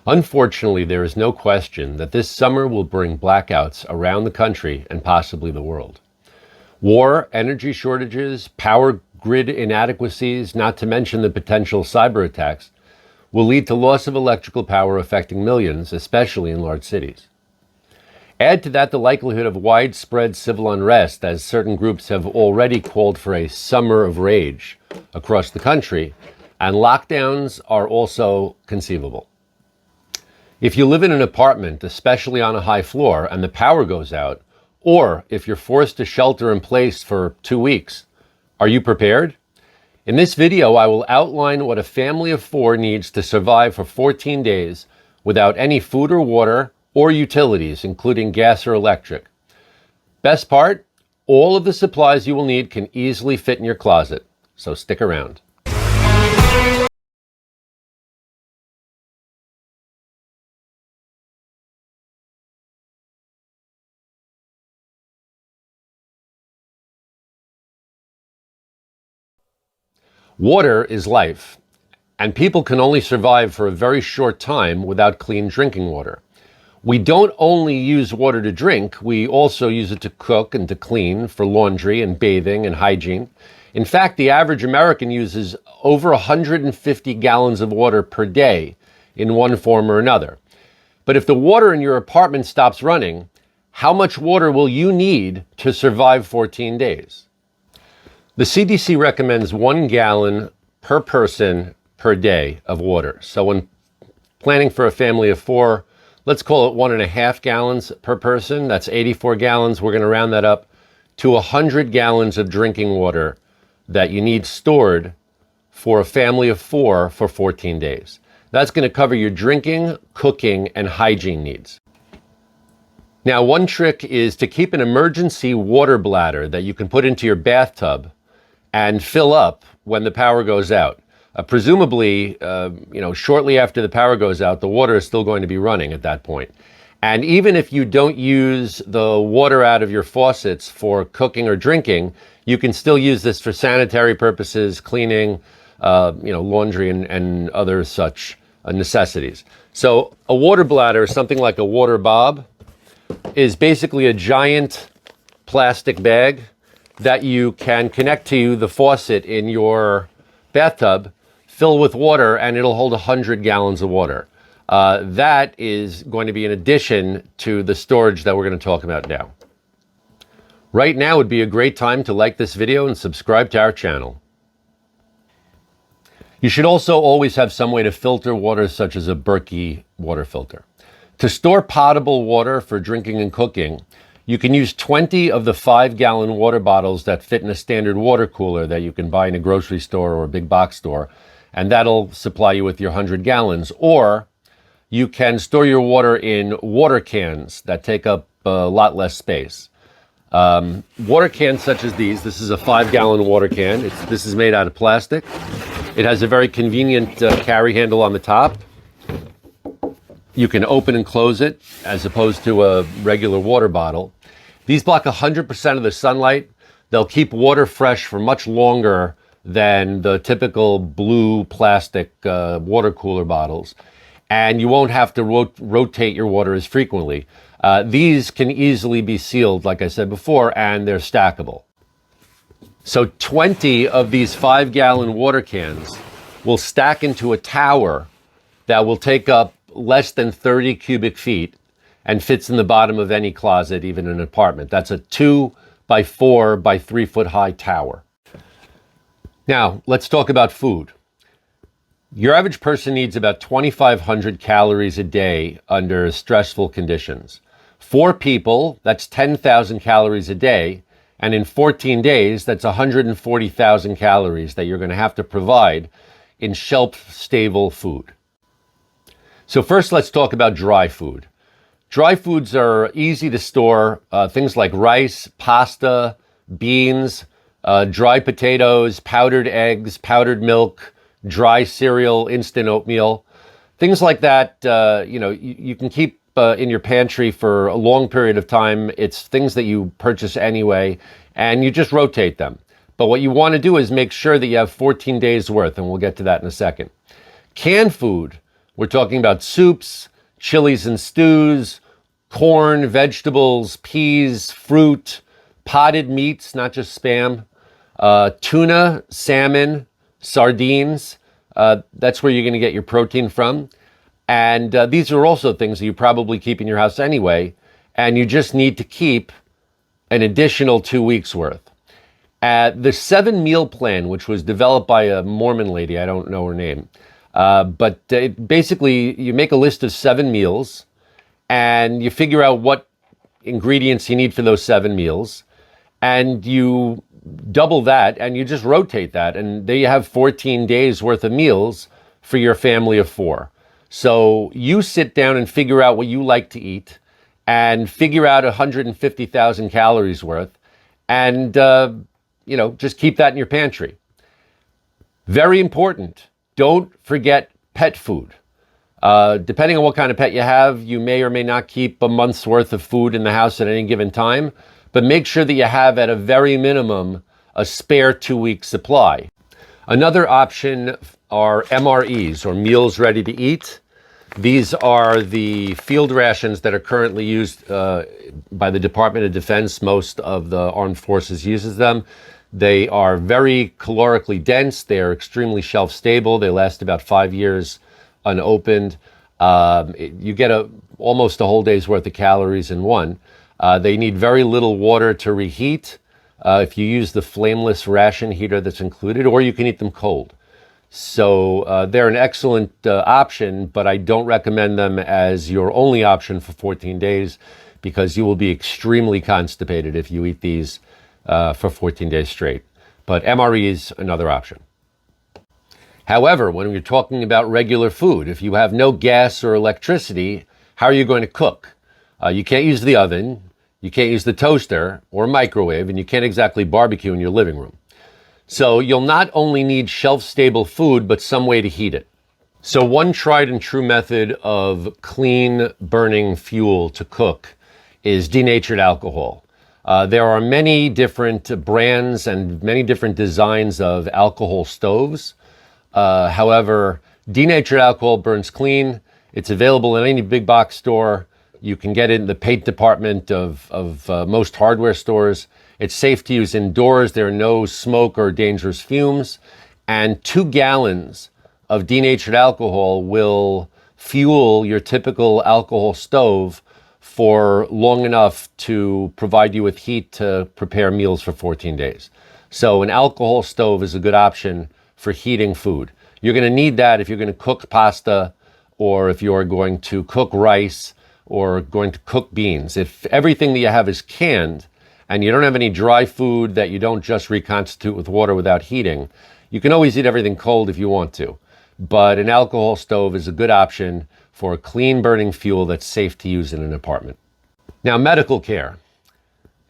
Unfortunately, there is no question that this summer will bring blackouts around the country and possibly the world. War, energy shortages, power grid inadequacies, not to mention the potential cyber attacks, will lead to loss of electrical power affecting millions, especially in large cities. Add to that the likelihood of widespread civil unrest, as certain groups have already called for a summer of rage across the country, and lockdowns are also conceivable. If you live in an apartment, especially on a high floor, and the power goes out, or if you're forced to shelter in place for 2 weeks, are you prepared? In this video, I will outline what a family of 4 needs to survive for 14 days without any food or water or utilities, including gas or electric. Best part, all of the supplies you will need can easily fit in your closet, so stick around. Water is life, and people can only survive for a very short time without clean drinking water. We don't only use water to drink, we also use it to cook and to clean, for laundry and bathing and hygiene. In fact, the average American uses over 150 gallons of water per day in one form or another. But if the water in your apartment stops running, how much water will you need to survive 14 days? The CDC recommends 1 gallon per person per day of water. So when planning for a family of 4, let's call it 1.5 gallons per person. That's 84 gallons. We're going to round that up to 100 gallons of drinking water that you need stored for a family of 4 for 14 days. That's going to cover your drinking, cooking, and hygiene needs. Now, one trick is to keep an emergency water bladder that you can put into your bathtub and fill up when the power goes out. Presumably, shortly after the power goes out, the water is still going to be running at that point. And even if you don't use the water out of your faucets for cooking or drinking, you can still use this for sanitary purposes, cleaning, laundry and other such necessities. So a water bladder, something like a water bob, is basically a giant plastic bag that you can connect to the faucet in your bathtub, fill with water, and it'll hold 100 gallons of water. That is going to be in addition to the storage that we're going to talk about now. Right now would be a great time to like this video and subscribe to our channel. You should also always have some way to filter water, such as a Berkey water filter. To store potable water for drinking and cooking, you can use 20 of the 5-gallon water bottles that fit in a standard water cooler that you can buy in a grocery store or a big box store, and that'll supply you with your 100 gallons. Or you can store your water in water cans that take up a lot less space. Water cans such as these, this is a 5-gallon water can. This is made out of plastic. It has a very convenient carry handle on the top. You can open and close it as opposed to a regular water bottle. These block 100% of the sunlight. They'll keep water fresh for much longer than the typical blue plastic water cooler bottles. And you won't have to rotate your water as frequently. These can easily be sealed, like I said before, and they're stackable. So 20 of these 5-gallon water cans will stack into a tower that will take up less than 30 cubic feet and fits in the bottom of any closet, even an apartment. That's a 2 by 4 by 3 foot high tower. Now, let's talk about food. Your average person needs about 2,500 calories a day under stressful conditions. 4 people, that's 10,000 calories a day. And in 14 days, that's 140,000 calories that you're going to have to provide in shelf-stable food. So first, let's talk about dry food. Dry foods are easy to store. Things like rice, pasta, beans, dry potatoes, powdered eggs, powdered milk, dry cereal, instant oatmeal. Things like that, you can keep in your pantry for a long period of time. It's things that you purchase anyway, and you just rotate them. But what you want to do is make sure that you have 14 days worth, and we'll get to that in a second. Canned food, We're talking about soups, chilies and stews, corn, vegetables, peas, fruit, potted meats, not just spam, tuna, salmon, sardines. That's where you're going to get your protein from. And these are also things that you probably keep in your house anyway, and you just need to keep an additional 2 weeks worth. The 7-meal plan, which was developed by a Mormon lady, I don't know her name, but basically you make a list of 7 meals and you figure out what ingredients you need for those 7 meals, and you double that and you just rotate that, and there you have 14 days worth of meals for your family of 4. So you sit down and figure out what you like to eat and figure out 150,000 calories worth, and just keep that in your pantry. Very important. Don't forget pet food. Depending on what kind of pet you have, you may or may not keep a month's worth of food in the house at any given time, but make sure that you have, at a very minimum, a spare 2-week supply. Another option are MREs, or meals ready to eat. These are the field rations that are currently used by the Department of Defense. Most of the armed forces uses them. They are very calorically dense. They are extremely shelf stable. They last about 5 years unopened. You get almost a whole day's worth of calories in one. They need very little water to reheat if you use the flameless ration heater that's included, or you can eat them cold. So they're an excellent option, but I don't recommend them as your only option for 14 days because you will be extremely constipated if you eat these for 14 days straight. But MRE is another option. However, when you're talking about regular food, if you have no gas or electricity, how are you going to cook? You can't use the oven, you can't use the toaster or microwave, and you can't exactly barbecue in your living room. So you'll not only need shelf-stable food, but some way to heat it. So one tried and true method of clean burning fuel to cook is denatured alcohol. There are many different brands and many different designs of alcohol stoves. However, denatured alcohol burns clean. It's available in any big box store. You can get it in the paint department of most hardware stores. It's safe to use indoors. There are no smoke or dangerous fumes. And 2 gallons of denatured alcohol will fuel your typical alcohol stove for long enough to provide you with heat to prepare meals for 14 days. So an alcohol stove is a good option for heating food. You're going to need that if you're going to cook pasta, or if you're going to cook rice, or going to cook beans. If everything that you have is canned, and you don't have any dry food that you don't just reconstitute with water without heating, you can always eat everything cold if you want to. But an alcohol stove is a good option for a clean burning fuel that's safe to use in an apartment. Now, medical care.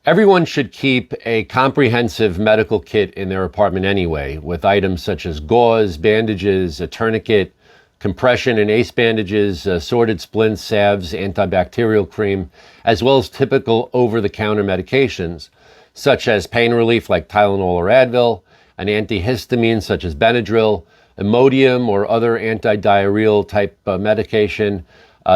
Everyone should keep a comprehensive medical kit in their apartment anyway, with items such as gauze, bandages, a tourniquet, compression and ACE bandages, sorted splints, salves, antibacterial cream, as well as typical over-the-counter medications, such as pain relief like Tylenol or Advil, an antihistamine such as Benadryl, Imodium or other anti-diarrheal type medication,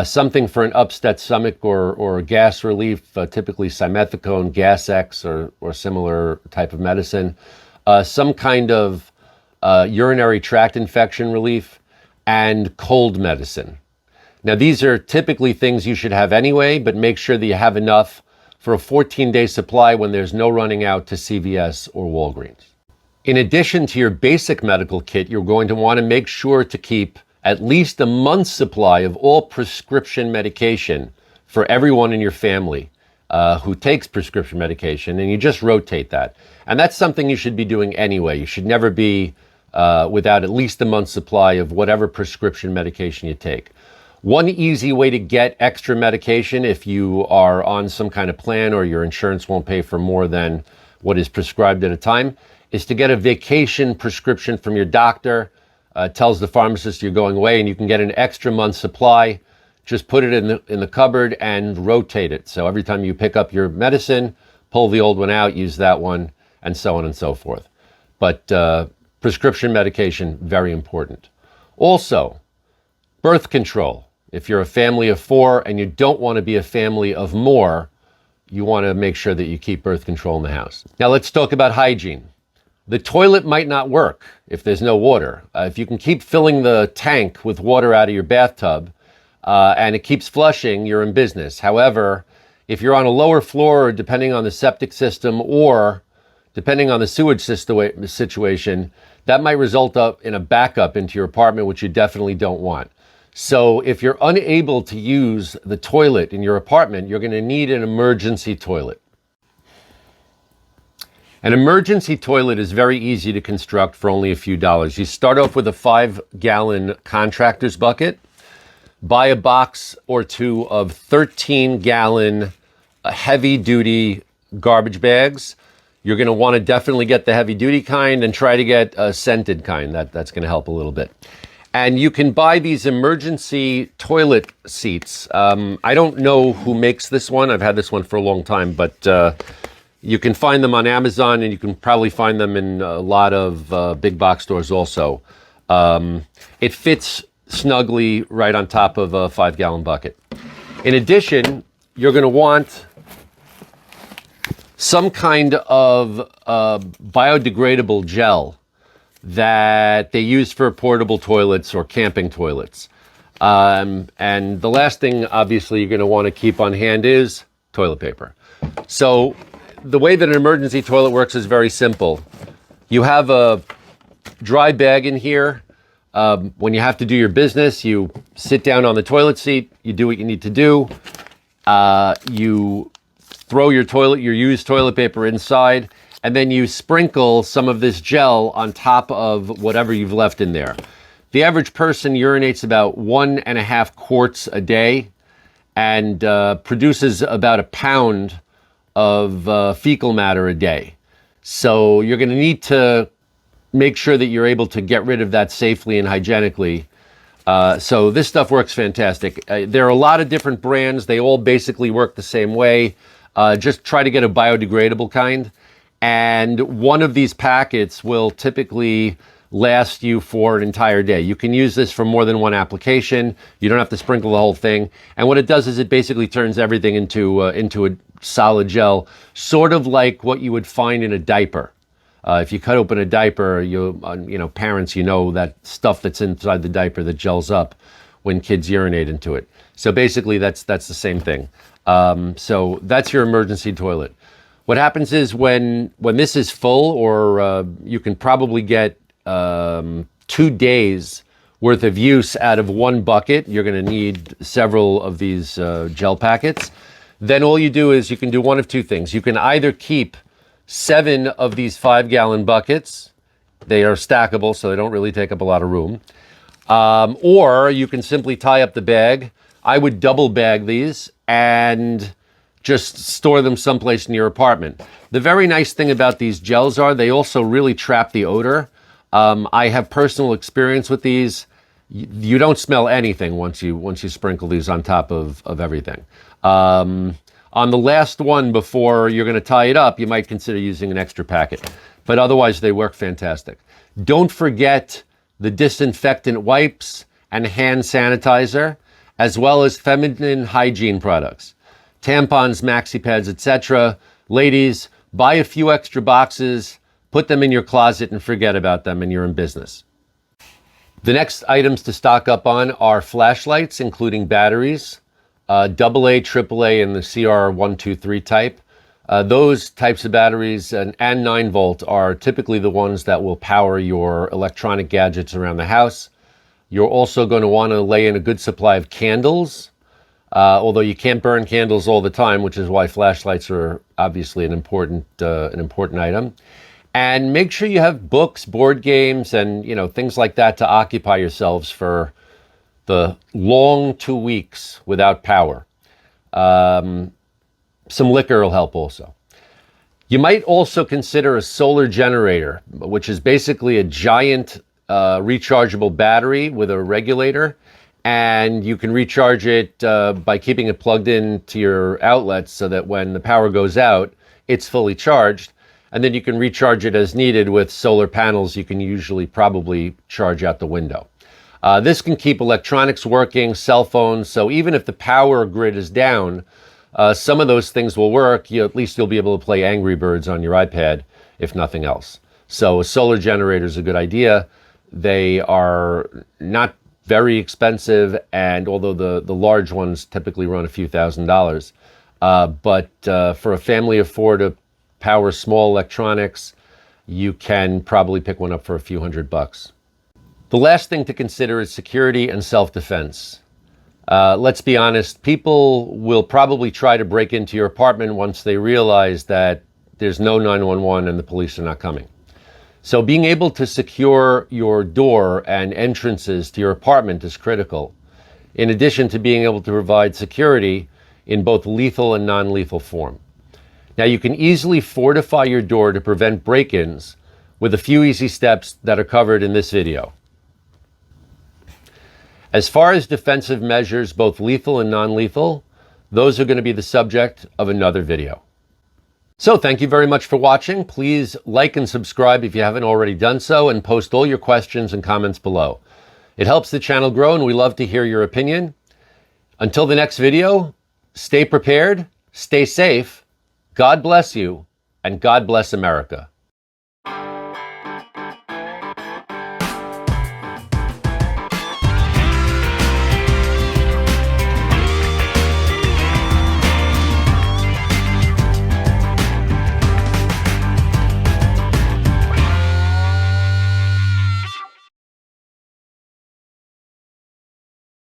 something for an upset stomach or gas relief, typically simethicone, Gas X or similar type of medicine, some kind of urinary tract infection relief, and cold medicine. Now, these are typically things you should have anyway, but make sure that you have enough for a 14-day supply when there's no running out to CVS or Walgreens. In addition to your basic medical kit, you're going to want to make sure to keep at least a month's supply of all prescription medication for everyone in your family who takes prescription medication, and you just rotate that. And that's something you should be doing anyway. You should never be without at least a month's supply of whatever prescription medication you take. One easy way to get extra medication if you are on some kind of plan or your insurance won't pay for more than what is prescribed at a time is to get a vacation prescription from your doctor. Tells the pharmacist you're going away, and you can get an extra month's supply. Just put it in the cupboard and rotate it. So every time you pick up your medicine, pull the old one out, use that one, and so on and so forth. But prescription medication, very important. Also, Birth control. If you're a family of 4 and you don't want to be a family of more, you want to make sure that you keep birth control in the house. Now let's talk about hygiene. The toilet might not work if there's no water. If you can keep filling the tank with water out of your bathtub and it keeps flushing, you're in business. However, if you're on a lower floor, depending on the septic system or depending on the sewage situation, that might result in a backup into your apartment, which you definitely don't want. So if you're unable to use the toilet in your apartment, you're going to need an emergency toilet. An emergency toilet is very easy to construct for only a few dollars. You start off with a 5-gallon contractor's bucket, buy a box or two of 13-gallon heavy-duty garbage bags. You're going to want to definitely get the heavy-duty kind and try to get a scented kind. That's going to help a little bit. And you can buy these emergency toilet seats. I don't know who makes this one. I've had this one for a long time, but you can find them on Amazon, and you can probably find them in a lot of big box stores also. It fits snugly right on top of a 5-gallon bucket. In addition, you're going to want some kind of biodegradable gel that they use for portable toilets or camping toilets. And the last thing, obviously, you're going to want to keep on hand is toilet paper. So the way that an emergency toilet works is very simple. You have a dry bag in here. When you have to do your business, you sit down on the toilet seat, you do what you need to do. You throw your used toilet paper inside, and then you sprinkle some of this gel on top of whatever you've left in there. The average person urinates about 1.5 quarts a day and produces about a pound of fecal matter a day. So you're going to need to make sure that you're able to get rid of that safely and hygienically. So this stuff works fantastic. There are a lot of different brands. They all basically work the same way. Just try to get a biodegradable kind. And one of these packets will typically last you for an entire day. You can use this for more than one application. You don't have to sprinkle the whole thing. And what it does is it basically turns everything into a solid gel, sort of like what you would find in a diaper. If you cut open a diaper, parents, that stuff that's inside the diaper that gels up when kids urinate into it. So basically, that's the same thing. So that's your emergency toilet. What happens is when this is full, or you can probably get 2 days worth of use out of one bucket. You're going to need several of these gel packets. Then all you do is you can do one of two things. You can either keep 7 of these 5-gallon buckets. They are stackable, so they don't really take up a lot of room. Or you can simply tie up the bag. I would double bag these and just store them someplace in your apartment. The very nice thing about these gels are they also really trap the odor. I have personal experience with these. You don't smell anything once you sprinkle these on top of everything. On the last one, before you're going to tie it up, you might consider using an extra packet. But otherwise, they work fantastic. Don't forget the disinfectant wipes and hand sanitizer, as well as feminine hygiene products. Tampons, maxi pads, etc. Ladies, buy a few extra boxes, put them in your closet, and forget about them, and you're in business. The next items to stock up on are flashlights, including batteries, AA, AAA, and the CR123 type. Those types of batteries and 9-volt are typically the ones that will power your electronic gadgets around the house. You're also going to want to lay in a good supply of candles, although you can't burn candles all the time, which is why flashlights are obviously an important item. And make sure you have books, board games, and things like that to occupy yourselves for the long 2 weeks without power. Some liquor will help also. You might also consider a solar generator, which is basically a giant rechargeable battery with a regulator, and you can recharge it by keeping it plugged in to your outlets so that when the power goes out, it's fully charged. And then you can recharge it as needed with solar panels you can usually probably charge out the window. This can keep electronics working, cell phones, so even if the power grid is down, some of those things will work. At least you'll be able to play Angry Birds on your iPad, if nothing else. So a solar generator is a good idea. They are not very expensive, and although the large ones typically run a few $1,000s, but for a family of 4 to power small electronics, you can probably pick one up for a few $100s. The last thing to consider is security and self-defense. Let's be honest, people will probably try to break into your apartment once they realize that there's no 911 and the police are not coming. So being able to secure your door and entrances to your apartment is critical, in addition to being able to provide security in both lethal and non-lethal form. Now, you can easily fortify your door to prevent break-ins with a few easy steps that are covered in this video. As far as defensive measures, both lethal and non-lethal, those are going to be the subject of another video. So thank you very much for watching. Please like and subscribe if you haven't already done so, and post all your questions and comments below. It helps the channel grow, and we love to hear your opinion. Until the next video, stay prepared, stay safe, God bless you, and God bless America.